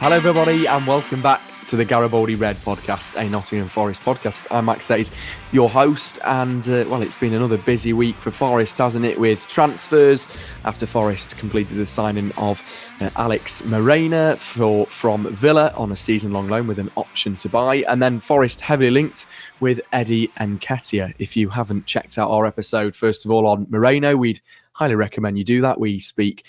Hello, everybody, and welcome back to the Garibaldi Red podcast, a Nottingham Forest podcast. I'm Max Days, your host, and it's been another busy week for Forest, hasn't it, with transfers after Forest completed the signing of Alex Morena from Villa on a season-long loan with an option to buy, and then Forest heavily linked with Eddie Nketiah. If you haven't checked out our episode, first of all, on Moreno, we'd highly recommend you do that. We speak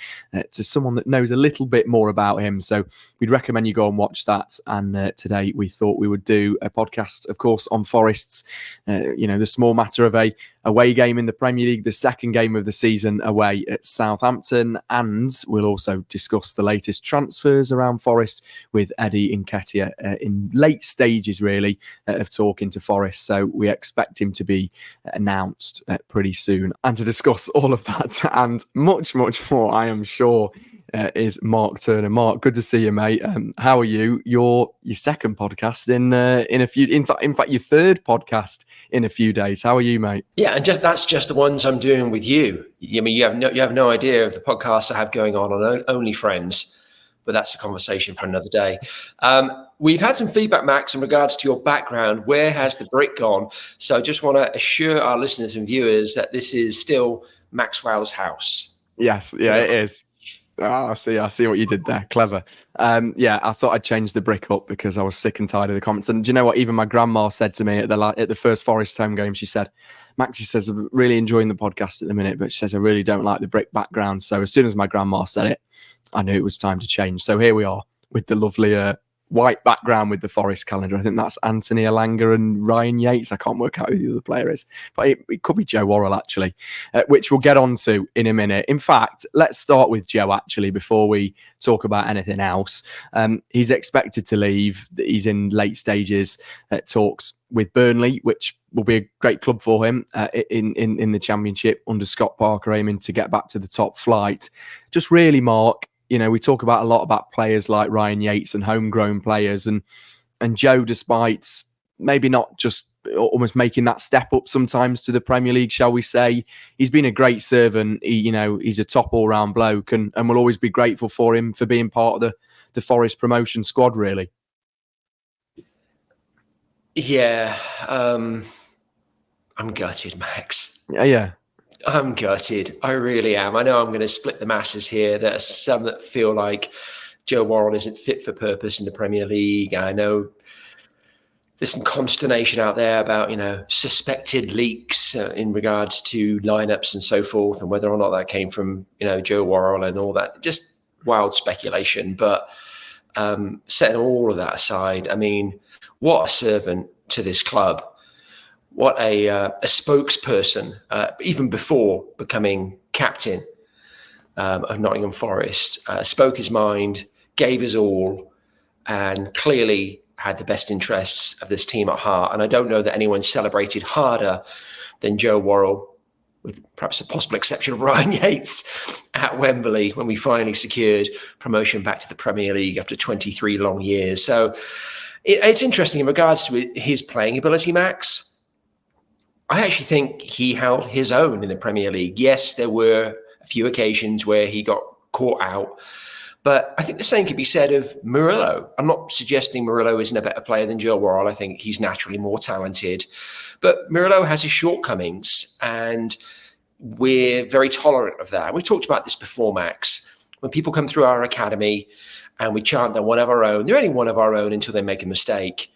to someone that knows a little bit more about him. So we'd recommend you go and watch that. And today we thought we would do a podcast, of course, on Forest's, the small matter of a away game in the Premier League, the second game of the season away at Southampton. And we'll also discuss the latest transfers around Forest with Eddie Nketiah in late stages, really, of talking to Forest. So we expect him to be announced pretty soon. And to discuss all of that and much, much more, I am sure, is Mark Turner. Mark, good to see you, mate. How are you? Your second podcast in a few. In fact, your third podcast in a few days. How are you, mate? Yeah, and that's just the ones I'm doing with you. I mean, you have no idea of the podcasts I have going on OnlyFriends, but that's a conversation for another day. We've had some feedback, Max, in regards to your background. Where has the brick gone? So I just want to assure our listeners and viewers that this is still Maxwell's house. Yes, yeah, it is. Oh, I see what you did there. Clever. I thought I'd change the brick up because I was sick and tired of the comments. And do you know what? Even my grandma said to me at the first Forest home game, she said, Max, she says, I'm really enjoying the podcast at the minute, but she says, I really don't like the brick background. So as soon as my grandma said it, I knew it was time to change. So here we are with the lovely white background with the Forest calendar. I think that's Anthony Elanga and Ryan Yates. I can't work out who the other player is, but it could be Joe Worrall, actually, which we'll get on to in a minute. In fact, let's start with Joe, actually, before we talk about anything else. He's expected to leave. He's in late stages talks with Burnley, which will be a great club for him in the Championship under Scott Parker, aiming to get back to the top flight. Just really, Mark, we talk about a lot about players like Ryan Yates and homegrown players, and Joe, despite maybe not just almost making that step up sometimes to the Premier League, shall we say, he's been a great servant. He's a top all-round bloke, and we'll always be grateful for him for being part of the Forest promotion squad, really. Yeah, I'm gutted, Max. Yeah. I'm gutted. I really am. I know I'm going to split the masses here. There are some that feel like Joe Worrall isn't fit for purpose in the Premier League. I know there's some consternation out there about, suspected leaks in regards to lineups and so forth, and whether or not that came from, Joe Worrall and all that. Just wild speculation. But setting all of that aside, I mean, what a servant to this club. What a spokesperson, even before becoming captain of Nottingham Forest, spoke his mind, gave his all, and clearly had the best interests of this team at heart. And I don't know that anyone celebrated harder than Joe Worrall, with perhaps a possible exception of Ryan Yates at Wembley, when we finally secured promotion back to the Premier League after 23 long years. So it's interesting in regards to his playing ability, Max. I actually think he held his own in the Premier League. Yes, there were a few occasions where he got caught out, but I think the same could be said of Murillo. I'm not suggesting Murillo isn't a better player than Joe Worrall. I think he's naturally more talented, but Murillo has his shortcomings, and we're very tolerant of that. We've talked about this before, Max. When people come through our academy and we chant they're one of our own, they're only one of our own until they make a mistake.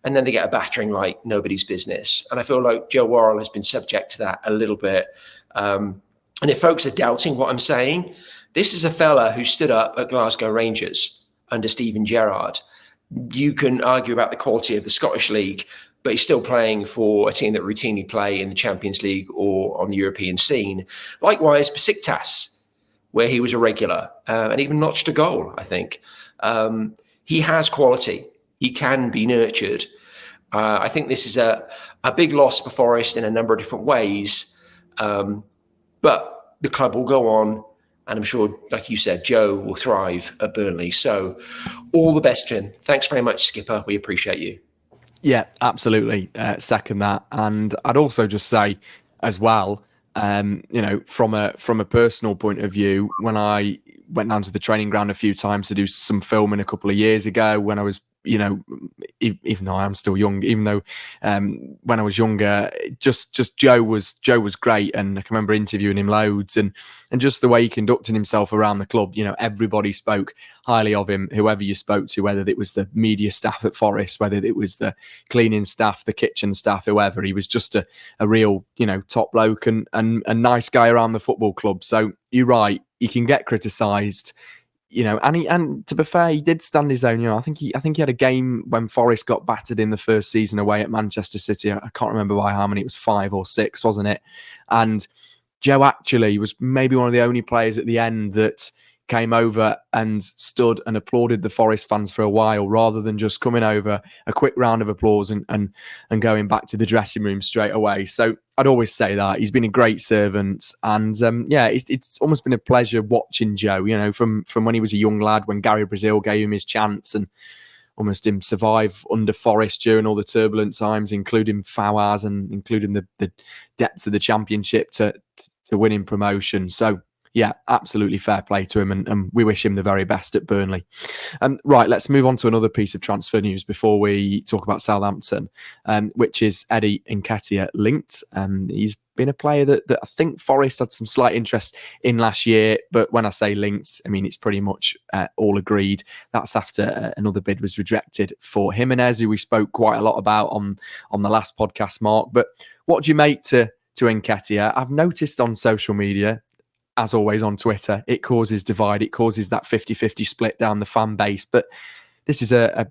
And then they get a battering like nobody's business. And I feel like Joe Worrall has been subject to that a little bit. And if folks are doubting what I'm saying, this is a fella who stood up at Glasgow Rangers under Steven Gerrard. You can argue about the quality of the Scottish League, but he's still playing for a team that routinely play in the Champions League or on the European scene. Likewise, Besiktas, where he was a regular and even notched a goal, I think. He has quality. He can be nurtured. I think this is a big loss for Forest in a number of different ways. But the club will go on, and I'm sure, like you said, Joe will thrive at Burnley. So all the best to him. Thanks very much, Skipper. We appreciate you. Yeah, absolutely. Second that. And I'd also just say as well, from a personal point of view, when I went down to the training ground a few times to do some filming a couple of years ago when I was, even though I am still young, even though when I was younger, just Joe was great, and I can remember interviewing him loads, and just the way he conducted himself around the club. Everybody spoke highly of him, whoever you spoke to, whether it was the media staff at Forest, whether it was the cleaning staff, the kitchen staff, whoever. He was just a real, top bloke and a nice guy around the football club. So you're right, he can get criticised. And to be fair, he did stand his own. I think he had a game when Forest got battered in the first season away at Manchester City. I can't remember by how many. It was 5 or 6, wasn't it? And Joe actually was maybe one of the only players at the end that came over and stood and applauded the Forest fans for a while, rather than just coming over, a quick round of applause and going back to the dressing room straight away. So I'd always say that he's been a great servant, and it's almost been a pleasure watching Joe. From when he was a young lad, when Gary Brazil gave him his chance, and almost him survive under Forest during all the turbulent times, including Fawaz and including the depths of the Championship to winning promotion. So yeah, absolutely fair play to him, and we wish him the very best at Burnley. Right, let's move on to another piece of transfer news before we talk about Southampton, which is Eddie Nketiah linked. He's been a player that I think Forest had some slight interest in last year, but when I say linked, I mean it's pretty much all agreed. That's after another bid was rejected for Jimenez, who we spoke quite a lot about on the last podcast, Mark. But what do you make to Nketiah? I've noticed on social media, as always on Twitter, it causes divide. It causes that 50-50 split down the fan base. But this is a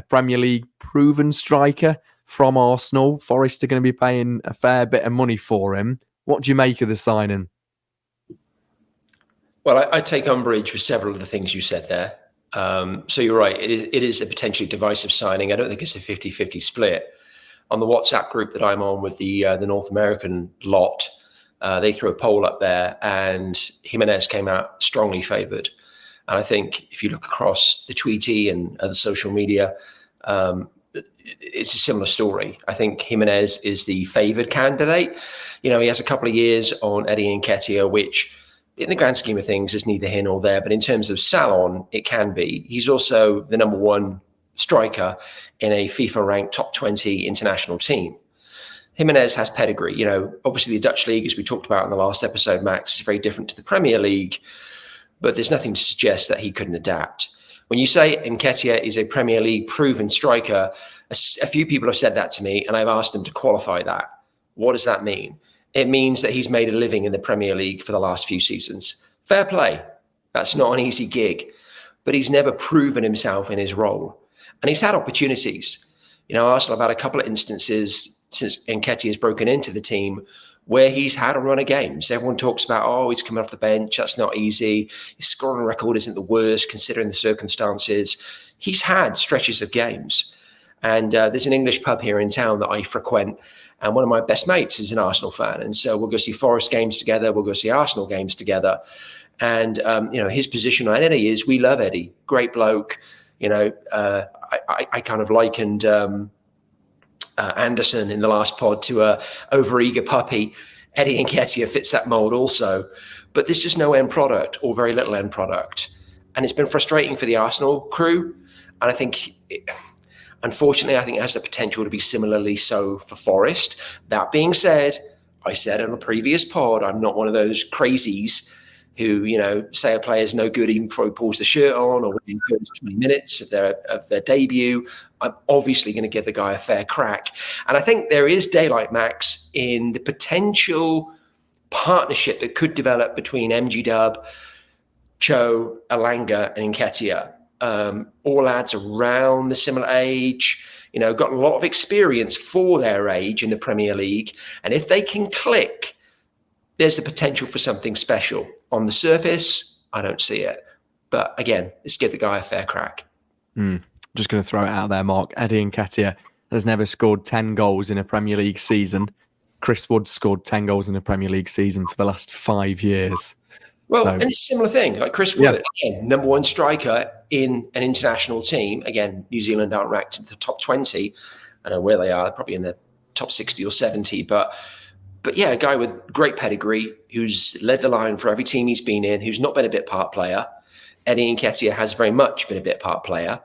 Premier League proven striker from Arsenal. Forest are going to be paying a fair bit of money for him. What do you make of the signing? Well, I take umbrage with several of the things you said there. So you're right. It is a potentially divisive signing. I don't think it's a 50-50 split. On the WhatsApp group that I'm on with the North American lot, they threw a poll up there, and Jimenez came out strongly favoured. And I think if you look across the Tweety and other social media, it's a similar story. I think Jimenez is the favoured candidate. He has a couple of years on Eddie Nketiah, which in the grand scheme of things is neither here nor there. But in terms of salon, it can be. He's also the number one striker in a FIFA-ranked top 20 international team. Jimenez has pedigree. Obviously the Dutch league, as we talked about in the last episode, Max, is very different to the Premier League, but there's nothing to suggest that he couldn't adapt. When you say Nketiah is a Premier League proven striker, a few people have said that to me, and I've asked them to qualify that. What does that mean? It means that he's made a living in the Premier League for the last few seasons. Fair play. That's not an easy gig, but he's never proven himself in his role. And he's had opportunities. Arsenal have had a couple of instances since Nketiah has broken into the team where he's had a run of games. Everyone talks about, he's coming off the bench. That's not easy. His scoring record isn't the worst considering the circumstances. He's had stretches of games. And there's an English pub here in town that I frequent. And one of my best mates is an Arsenal fan. And so we'll go see Forest games together. We'll go see Arsenal games together. And, his position on Eddie is, we love Eddie. Great bloke. I kind of likened Anderson in the last pod to a overeager puppy. Eddie Nketiah fits that mold also, but there's just no end product or very little end product. And it's been frustrating for the Arsenal crew. And I think, unfortunately, it has the potential to be similarly so for Forest. That being said, I said on a previous pod, I'm not one of those crazies who, say a player's no good even before he pulls the shirt on or within 20 minutes of their debut. I'm obviously going to give the guy a fair crack. And I think there is daylight, Max, in the potential partnership that could develop between MG Dub, Cho, Elanga, and Nketiah. All lads around the similar age, got a lot of experience for their age in the Premier League. And if they can click, there's the potential for something special. On the surface, I don't see it. But again, let's give the guy a fair crack. Just going to throw it out there, Mark. Eddie Nketiah has never scored 10 goals in a Premier League season. Chris Wood scored 10 goals in a Premier League season for the last 5 years. Well, and it's a similar thing. Like Chris Wood, again, number one striker in an international team. Again, New Zealand aren't ranked in the top 20. I don't know where they are. They're probably in the top 60 or 70. But But yeah, a guy with great pedigree who's led the line for every team he's been in, who's not been a bit part player. Eddie Nketiah has very much been a bit part player.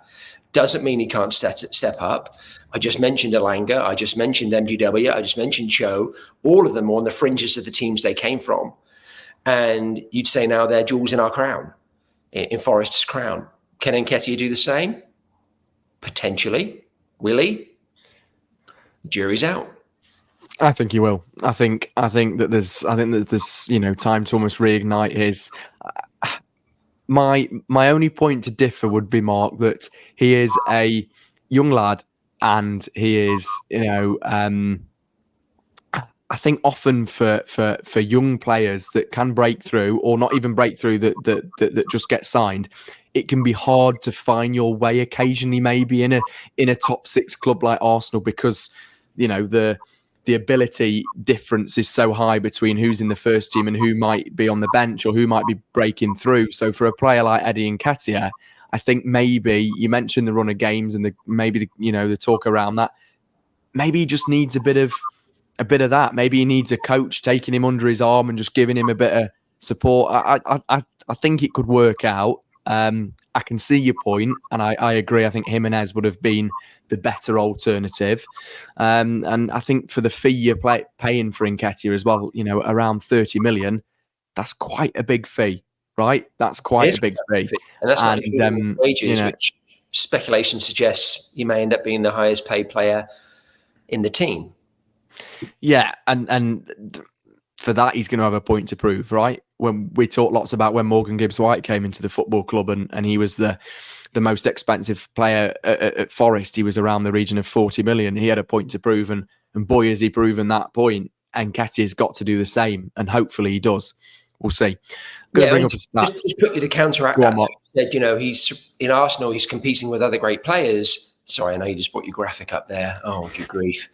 Doesn't mean he can't step up. I just mentioned Elanga. I just mentioned MGW. I just mentioned Cho. All of them are on the fringes of the teams they came from. And you'd say now they're jewels in our crown, in Forest's crown. Can Nketiah do the same? Potentially. Will he? Jury's out. I think he will. I think that there's time to almost reignite his. My only point to differ would be, Mark, that he is a young lad and he is, I think often for young players that can break through or not even break through that just get signed, it can be hard to find your way occasionally, maybe in a top 6 club like Arsenal, because the ability difference is so high between who's in the first team and who might be on the bench or who might be breaking through. So for a player like Eddie Nketiah, I think maybe you mentioned the run of games and the talk around that. Maybe he just needs a bit of that. Maybe he needs a coach taking him under his arm and just giving him a bit of support. I think it could work out. I can see your point, and I agree. I think Jimenez would have been the better alternative. And I think for the fee you're paying for Nketiah as well, around 30 million, that's quite a big fee, right? That's quite a big fee. And that's not including wages, which speculation suggests he may end up being the highest paid player in the team. Yeah, and for that, he's going to have a point to prove, right? When we talk lots about when Morgan Gibbs-White came into the football club and he was the most expensive player at Forest, he was around the region of 40 million. He had a point to prove, and boy, has he proven that point. And Nketiah's got to do the same, and hopefully he does. We'll see. Going to bring up a stat. Just quickly to counteract that, said, he's in Arsenal, he's competing with other great players. Sorry, I know you just brought your graphic up there. Oh, good grief.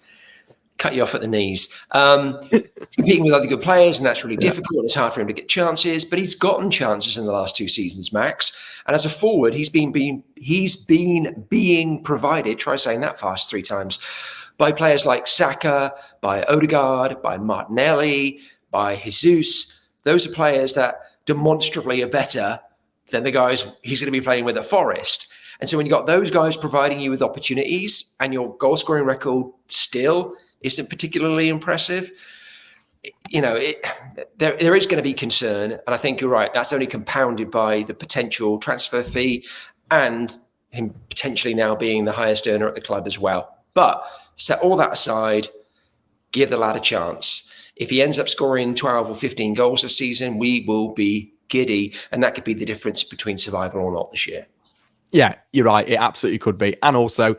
Cut you off at the knees. He's competing with other good players, and that's really difficult. It's hard for him to get chances, but he's gotten chances in the last 2 seasons, Max. And as a forward, he's been being provided, try saying that fast 3 times, by players like Saka, by Odegaard, by Martinelli, by Jesus. Those are players that demonstrably are better than the guys he's going to be playing with at Forest. And so when you've got those guys providing you with opportunities and your goal scoring record still isn't particularly impressive, there is going to be concern. And I think you're right. That's only compounded by the potential transfer fee and him potentially now being the highest earner at the club as well. But set all that aside, give the lad a chance. If he ends up scoring 12 or 15 goals this season, we will be giddy. And that could be the difference between survival or not this year. Yeah, you're right. It absolutely could be. And also,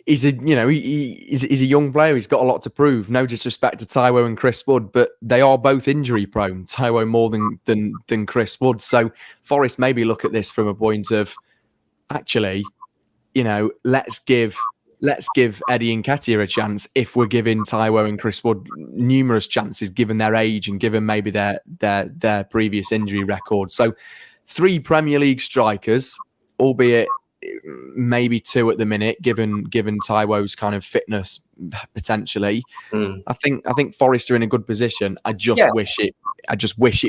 he's a young player. He's got a lot to prove. No disrespect to Taiwo and Chris Wood, but they are both injury prone. Taiwo more than Chris Wood. So Forest maybe look at this from a point of, actually, let's give Eddie Nketiah a chance if we're giving Taiwo and Chris Wood numerous chances, given their age and given maybe their previous injury record. So 3 Premier League strikers, albeit maybe 2 at the minute, given Taiwo's kind of fitness potentially. I think Forest are in a good position. I just wish it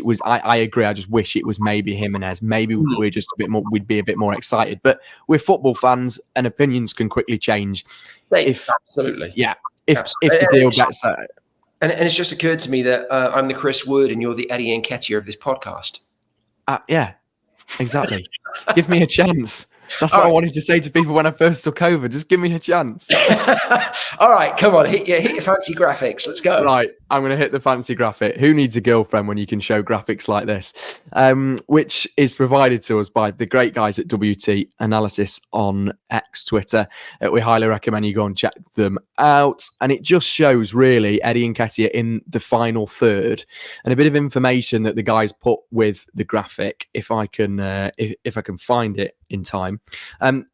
was. I agree. I just wish it was maybe Jimenez. Maybe we're just a bit more. We'd be a bit more excited. But we're football fans, and opinions can quickly change. Absolutely. Yeah. If the deal gets and it's just occurred to me that I'm the Chris Wood and you're the Eddie Nketiah of this podcast. Yeah. Exactly. Give me a chance. That's what I wanted to say to people when I first took over. Just give me a chance. All right, come on. Hit your fancy graphics. Let's go. Right, I'm going to hit the fancy graphic. Who needs a girlfriend when you can show graphics like this? Which is provided to us by the great guys at WT Analysis on X, Twitter. We highly recommend you go and check them out. And it just shows, really, Eddie Nketiah in the final third. And a bit of information that the guys put with the graphic, if I can find it in time.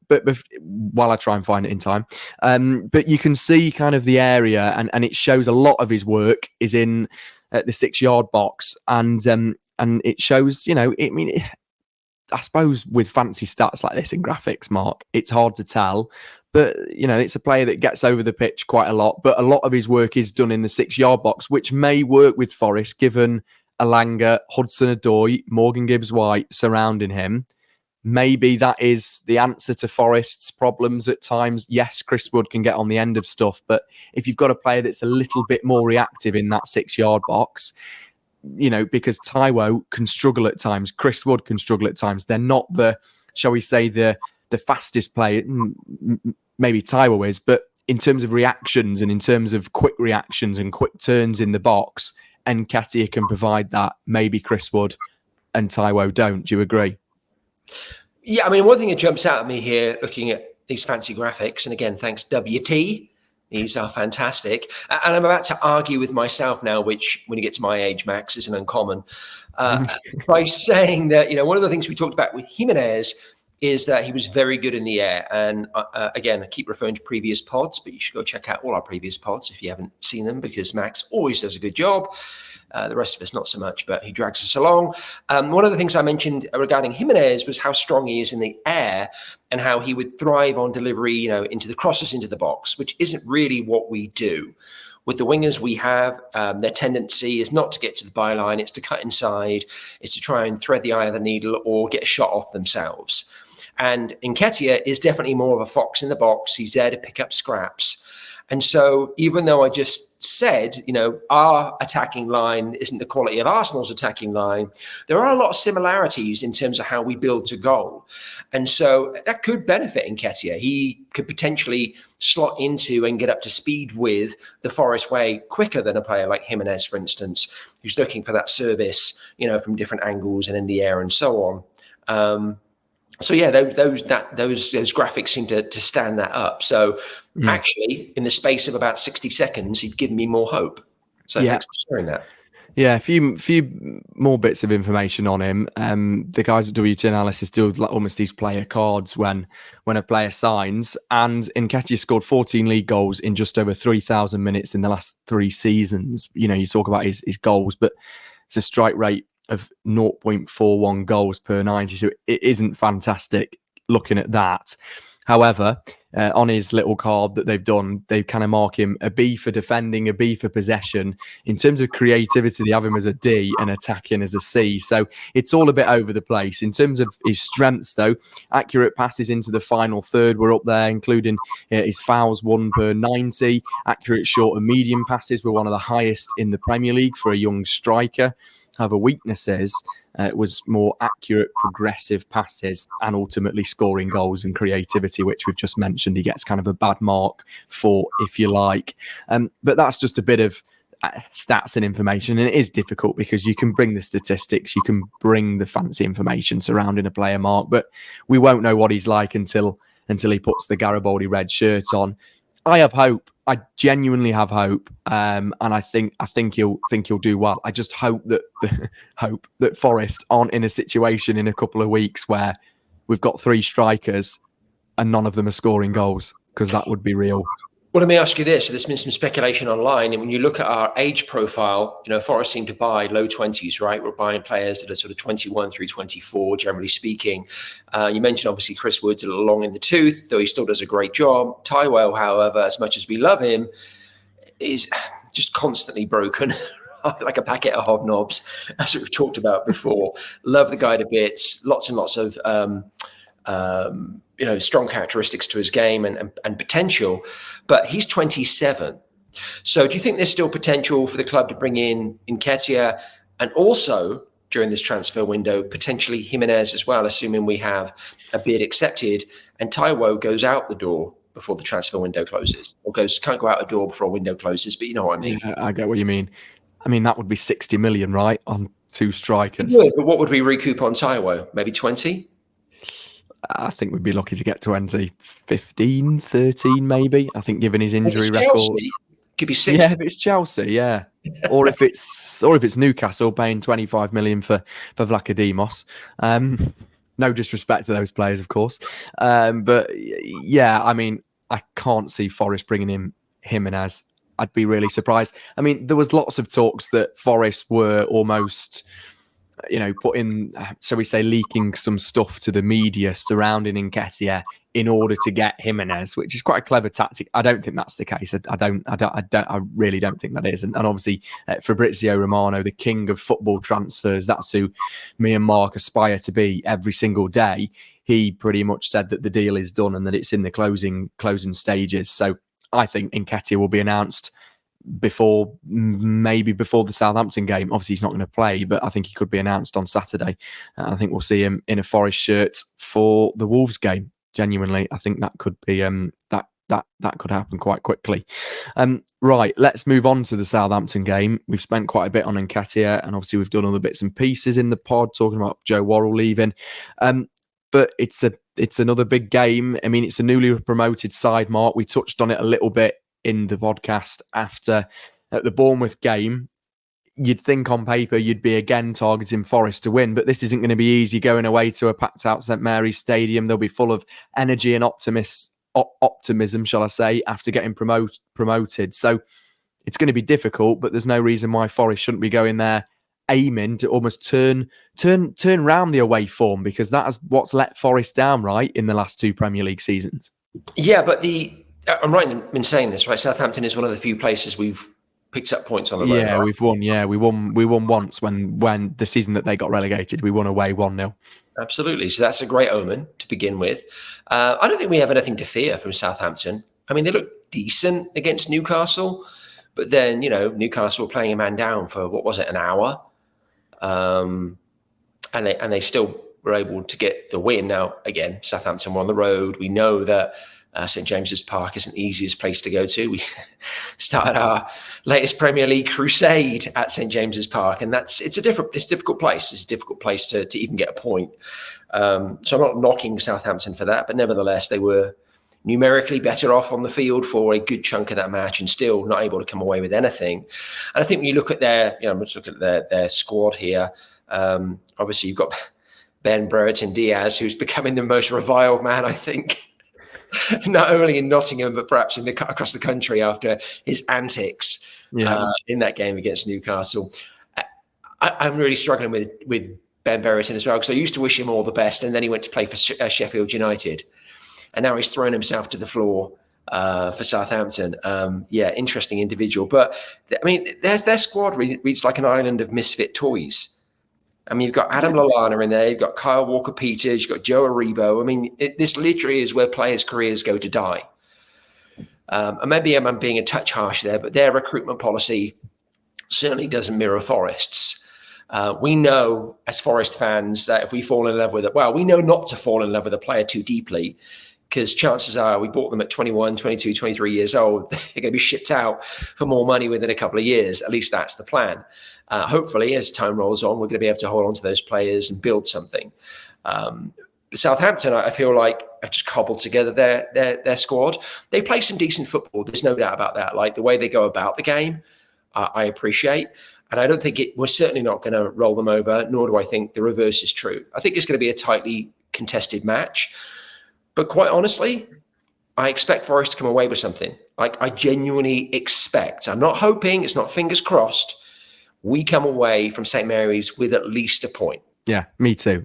But while I try and find it in time, but you can see kind of the area, and it shows a lot of his work is in the 6-yard box, and it shows, I suppose with fancy stats like this in graphics, Mark, it's hard to tell, But, it's a player that gets over the pitch quite a lot, but a lot of his work is done in the 6-yard box, which may work with Forest, given Alanga, Hudson-Odoi, Morgan Gibbs-White surrounding him. Maybe that is the answer to Forest's problems at times. Yes, Chris Wood can get on the end of stuff, but if you've got a player that's a little bit more reactive in that 6-yard box, because Taiwo can struggle at times, Chris Wood can struggle at times. They're not shall we say, the fastest player. Maybe Taiwo is, but in terms of reactions and in terms of quick reactions and quick turns in the box, Nketiah can provide that. Maybe Chris Wood and Taiwo don't. Do you agree? Yeah, I mean, one thing that jumps out at me here, looking at these fancy graphics, and again, thanks WT, these are fantastic. And I'm about to argue with myself now, which when you get to my age, Max, isn't uncommon, by saying that, one of the things we talked about with Jimenez is that he was very good in the air. And again, I keep referring to previous pods, but you should go check out all our previous pods if you haven't seen them, because Max always does a good job. The rest of us, not so much, but he drags us along. One of the things I mentioned regarding Jimenez was how strong he is in the air and how he would thrive on delivery, into the crosses into the box, which isn't really what we do. With the wingers we have, their tendency is not to get to the byline, it's to cut inside, it's to try and thread the eye of the needle or get a shot off themselves. And Nketiah is definitely more of a fox in the box. He's there to pick up scraps. And so even though I just said, our attacking line isn't the quality of Arsenal's attacking line, there are a lot of similarities in terms of how we build to goal. And so that could benefit Nketiah. He could potentially slot into and get up to speed with the Forest way quicker than a player like Jimenez, for instance, who's looking for that service, from different angles and in the air and so on. So yeah, those graphics seem to stand that up. So actually, in the space of about 60 seconds, you've given me more hope. So thanks for sharing that. Yeah, a few more bits of information on him. The guys at WT Analysis do almost these player cards when a player signs, and Nketiah scored 14 league goals in just over 3,000 minutes in the last 3 seasons. You talk about his goals, but it's a strike rate of 0.41 goals per 90, so it isn't fantastic looking at that. However, on his little card that they've done, they kind of mark him a B for defending, a B for possession. In terms of creativity, they have him as a D and attacking as a C. So it's all a bit over the place. In terms of his strengths, though, accurate passes into the final third were up there, including his fouls won per 90. Accurate short and medium passes were one of the highest in the Premier League for a young striker. However, weaknesses was more accurate, progressive passes and ultimately scoring goals and creativity, which we've just mentioned. He gets kind of a bad mark for, if you like. But that's just a bit of stats and information. And it is difficult because you can bring the statistics, you can bring the fancy information surrounding a player, Mark, but we won't know what he's like until he puts the Garibaldi red shirt on. I have hope. I genuinely have hope, and I think he'll do well. I just hope that Forest aren't in a situation in a couple of weeks where we've got 3 strikers and none of them are scoring goals, because that would be real. Well, let me ask you this. So there's been some speculation online, and when you look at our age profile, Forest seem to buy low 20s, right? We're buying players that are sort of 21 through 24, generally speaking. You mentioned, obviously, Chris Wood's a little long in the tooth, though he still does a great job. Taiwo, however, as much as we love him, is just constantly broken, like a packet of hobnobs, as we've talked about before. Love the guy to bits, lots and lots of strong characteristics to his game and potential, but he's 27. So do you think there's still potential for the club to bring in Nketiah and also during this transfer window, potentially Jimenez as well, assuming we have a bid accepted and Taiwo goes out the door before the transfer window closes, or can't go out the door before a window closes, but you know what I mean? Yeah, I get what you mean. I mean, that would be 60 million, right, on 2 strikers. Yeah, but what would we recoup on Taiwo? Maybe 20? I think we'd be lucky to get 20, 15, 13 maybe. I think given his injury record. Could be 60. Yeah, if it's Chelsea, yeah. or if it's Newcastle paying 25 million for Vlachodimos. No disrespect to those players, of course. But yeah, I mean, I can't see Forest bringing in Jimenez. I'd be really surprised. I mean, there was lots of talks that Forest were almost putting, shall we say, leaking some stuff to the media surrounding Nketiah in order to get Jimenez, which is quite a clever tactic. I don't think that's the case. I really don't think that is. And obviously, Fabrizio Romano, the king of football transfers, that's who me and Mark aspire to be every single day. He pretty much said that the deal is done and that it's in the closing stages. So I think Nketiah will be announced maybe before the Southampton game. Obviously, he's not going to play, but I think he could be announced on Saturday. I think we'll see him in a Forest shirt for the Wolves game. Genuinely, I think that could be that could happen quite quickly. Right, let's move on to the Southampton game. We've spent quite a bit on Nketiah, and obviously we've done other bits and pieces in the pod talking about Joe Worrall leaving. But it's another big game. I mean, it's a newly promoted side, Mark. We touched on it a little bit in the podcast after the Bournemouth game. You'd think on paper you'd be again targeting Forest to win, but this isn't going to be easy going away to a packed out St Mary's Stadium. They'll be full of energy and optimism, shall I say, after getting promoted. So it's going to be difficult, but there's no reason why Forest shouldn't be going there aiming to almost turn round the away form, because that is what's let Forest down, right, in the last two Premier League seasons. Yeah, but I'm right in saying this, right? Southampton is one of the few places we've picked up points on the road. Yeah, right? We've won. Yeah, we won once when the season that they got relegated. We won away 1-0. Absolutely. So that's a great omen to begin with. I don't think we have anything to fear from Southampton. I mean, they look decent against Newcastle, but then, Newcastle were playing a man down for, what was it, an hour? And they still were able to get the win. Now, again, Southampton were on the road. We know that St James's Park isn't the easiest place to go to. We started our latest Premier League crusade at St James's Park, and it's a difficult place. It's a difficult place to even get a point. So I'm not knocking Southampton for that, but nevertheless, they were numerically better off on the field for a good chunk of that match and still not able to come away with anything. And I think when you look at I'm just looking at their squad here. Obviously, you've got Ben Brereton Diaz, who's becoming the most reviled man, I think, not only in Nottingham, but perhaps across the country after his antics in that game against Newcastle. I'm really struggling with Ben Brereton as well, because I used to wish him all the best, and then he went to play for Sheffield United, and now he's thrown himself to the floor for Southampton. Interesting individual. But, I mean, their squad reads like an island of misfit toys. I mean, you've got Adam Lallana in there, you've got Kyle Walker-Peters, you've got Joe Aribo. I mean, this literally is where players' careers go to die. And maybe I'm being a touch harsh there, but their recruitment policy certainly doesn't mirror Forest's. We know as Forest fans that if we fall in love with it, we know not to fall in love with a player too deeply, because chances are we bought them at 21, 22, 23 years old. They're going to be shipped out for more money within a couple of years. At least that's the plan. Hopefully, as time rolls on, we're going to be able to hold on to those players and build something. Southampton, I feel like, have just cobbled together their squad. They play some decent football. There's no doubt about that. Like the way they go about the game, I appreciate. And I don't think we're certainly not going to roll them over, nor do I think the reverse is true. I think it's going to be a tightly contested match. But quite honestly, I expect Forest to come away with something. Like, I genuinely expect, I'm not hoping, it's not fingers crossed, we come away from St Mary's with at least a point. Yeah, me too.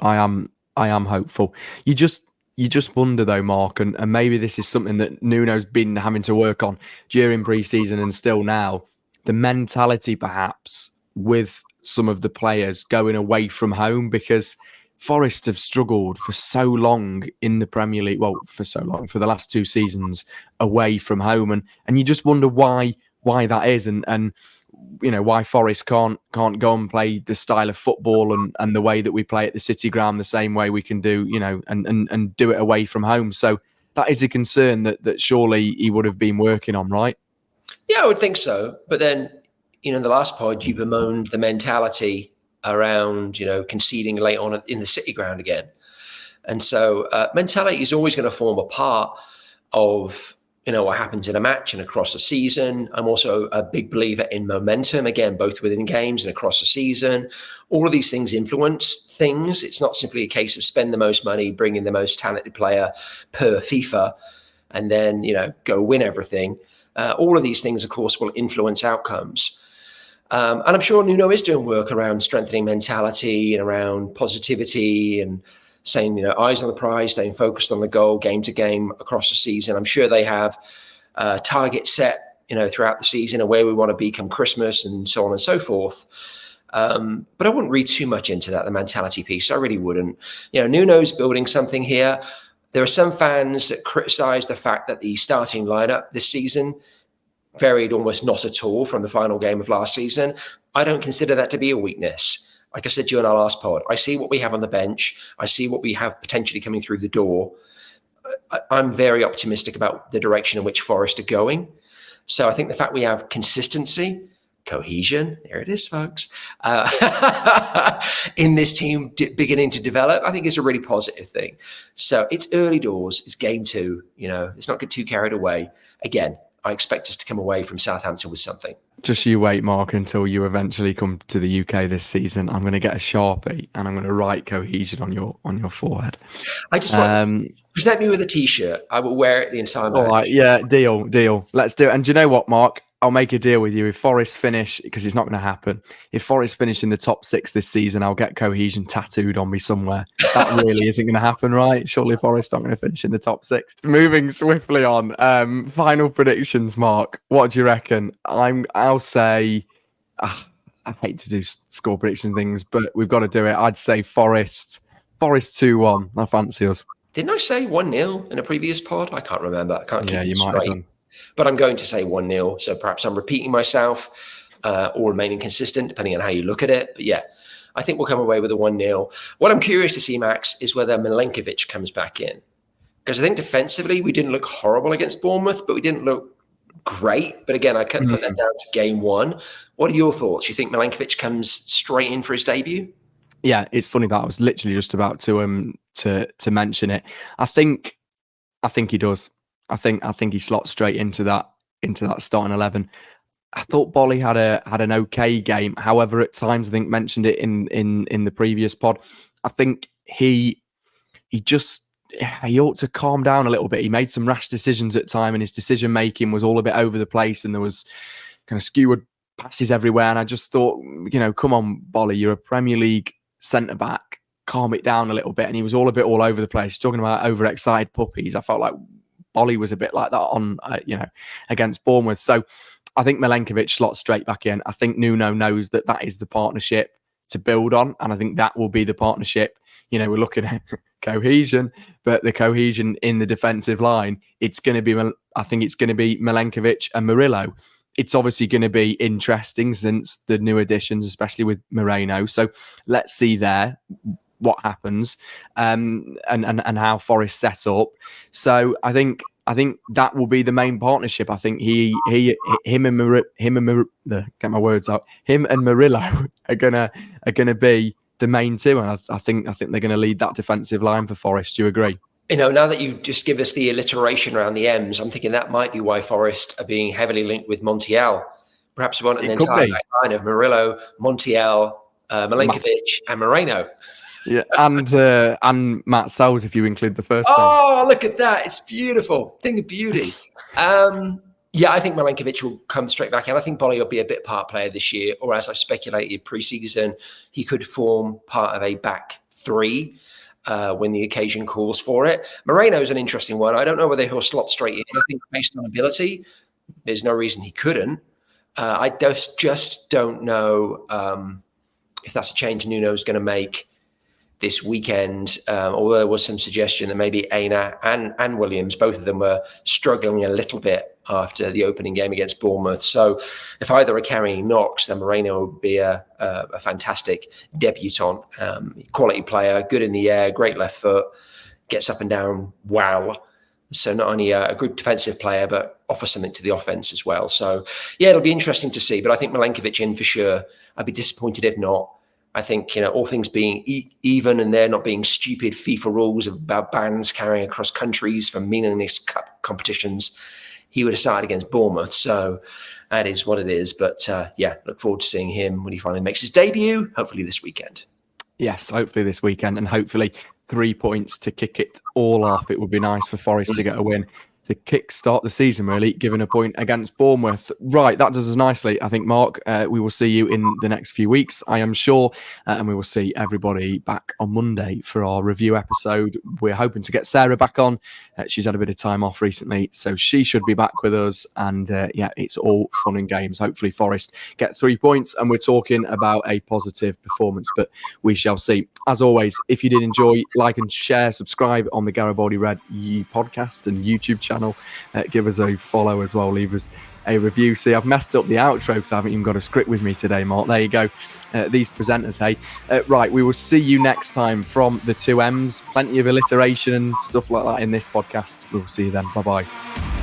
I am hopeful. You just wonder though, Mark, and maybe this is something that Nuno's been having to work on during pre-season and still now, the mentality perhaps with some of the players going away from home, because Forest have struggled for so long in the Premier League, for the last two seasons away from home, and you just wonder why that is, and why Forest can't go and play the style of football and the way that we play at the City Ground the same way we can do, and do it away from home. So that is a concern that surely he would have been working on, right? Yeah, I would think so. But then, in the last pod, you bemoaned the mentality around, conceding late on in the City Ground again. And so mentality is always going to form a part of, what happens in a match and across a season. I'm also a big believer in momentum, again, both within games and across a season. All of these things influence things. It's not simply a case of spend the most money, bring in the most talented player per FIFA, and then, go win everything. All of these things, of course, will influence outcomes. And I'm sure Nuno is doing work around strengthening mentality and around positivity and saying, eyes on the prize, staying focused on the goal, game to game across the season. I'm sure they have targets set, throughout the season and where we want to be come Christmas and so on and so forth. But I wouldn't read too much into that, the mentality piece. I really wouldn't. Nuno's building something here. There are some fans that criticize the fact that the starting lineup this season varied almost not at all from the final game of last season. I don't consider that to be a weakness. Like I said to you in our last pod, I see what we have on the bench. I see what we have potentially coming through the door. I'm very optimistic about the direction in which Forest are going. So I think the fact we have consistency, cohesion, there it is, folks, in this team beginning to develop, I think is a really positive thing. So it's early doors. It's game 2. Let's not get too carried away. Again, I expect us to come away from Southampton with something. Just you wait, Mark, until you eventually come to the UK this season. I'm going to get a Sharpie and I'm going to write cohesion on your forehead. I just want present me with a T-shirt. I will wear it the entire match. All right, yeah, deal. Let's do it. And do you know what, Mark? I'll make a deal with you. If Forest finish, because it's not going to happen, if Forest finish in the top 6 this season, I'll get cohesion tattooed on me somewhere. That really isn't going to happen, right? Surely Forest aren't going to finish in the top 6. Moving swiftly on. Final predictions, Mark. What do you reckon? I'll say, I hate to do score prediction things, but we've got to do it. I'd say Forest 2-1. I fancy us. Didn't I say 1-0 in a previous pod? I can't remember. I can't keep it you straight. might have done. But I'm going to say 1-0. So perhaps I'm repeating myself or remaining consistent, depending on how you look at it. But yeah, I think we'll come away with a 1-0. What I'm curious to see, Max, is whether Milenkovic comes back in. Because I think defensively, we didn't look horrible against Bournemouth, but we didn't look great. But again, I couldn't put that down to game 1. What are your thoughts? You think Milenkovic comes straight in for his debut? Yeah, it's funny that I was literally just about to mention it. I think he does. I think he slots straight into that starting 11. I thought Bolly had an okay game. However, at times I think mentioned it in the previous pod. I think he ought to calm down a little bit. He made some rash decisions at time, and his decision making was all a bit over the place, and there was kind of skewered passes everywhere. And I just thought, come on, Bolly, you're a Premier League centre back. Calm it down a little bit. And he was all over the place, talking about overexcited puppies. I felt like Bolly was a bit like that on, against Bournemouth. So I think Milenkovic slots straight back in. I think Nuno knows that is the partnership to build on. And I think that will be the partnership. We're looking at cohesion, but the cohesion in the defensive line, I think it's going to be Milenkovic and Murillo. It's obviously going to be interesting since the new additions, especially with Moreno. So let's see there what happens and how Forest set up. So I think that will be the main partnership. I think him and Murillo are gonna be the main two, and I think they're going to lead that defensive line for Forest. Do you agree? Now that you just give us the alliteration around the M's, I'm thinking that might be why Forest are being heavily linked with Montiel. Perhaps we want an entire line of Murillo, Montiel, Milenkovic, and Moreno. Yeah, and Matt Sells if you include the first. Oh, look at that! It's beautiful, thing of beauty. I think Milenkovic will come straight back in. I think Bolly will be a bit part player this year, or as I speculated pre-season, he could form part of a back 3 when the occasion calls for it. Moreno is an interesting one. I don't know whether he'll slot straight in. I think based on ability, there's no reason he couldn't. I just don't know if that's a change Nuno's going to make this weekend, although there was some suggestion that maybe Aina and Williams, both of them were struggling a little bit after the opening game against Bournemouth. So if either are carrying knocks, then Moreno would be a fantastic debutant. Quality player, good in the air, great left foot, gets up and down, wow. So not only a good defensive player, but offers something to the offense as well. So yeah, it'll be interesting to see, but I think Milenkovic in for sure. I'd be disappointed if not. I think, all things being even and there not being stupid FIFA rules about bans carrying across countries for meaningless cup competitions, he would have started against Bournemouth. So that is what it is. But look forward to seeing him when he finally makes his debut, hopefully this weekend. Yes, hopefully this weekend, and hopefully 3 points to kick it all off. It would be nice for Forest to get a win to kickstart the season, really, giving a point against Bournemouth. Right, that does us nicely, I think, Mark. We will see you in the next few weeks, I am sure, and we will see everybody back on Monday for our review episode. We're hoping to get Sarah back on. She's had a bit of time off recently, so she should be back with us. And it's all fun and games. Hopefully Forest get 3 points, and we're talking about a positive performance, but we shall see. As always, if you did enjoy, like and share, subscribe on the Garibaldi Red podcast and YouTube channel. Give us a follow as well. Leave us a review. See, I've messed up the outro because I haven't even got a script with me today, Mark. There you go. These presenters, hey. Right, we will see you next time from the 2Ms. Plenty of alliteration and stuff like that in this podcast. We'll see you then. Bye-bye.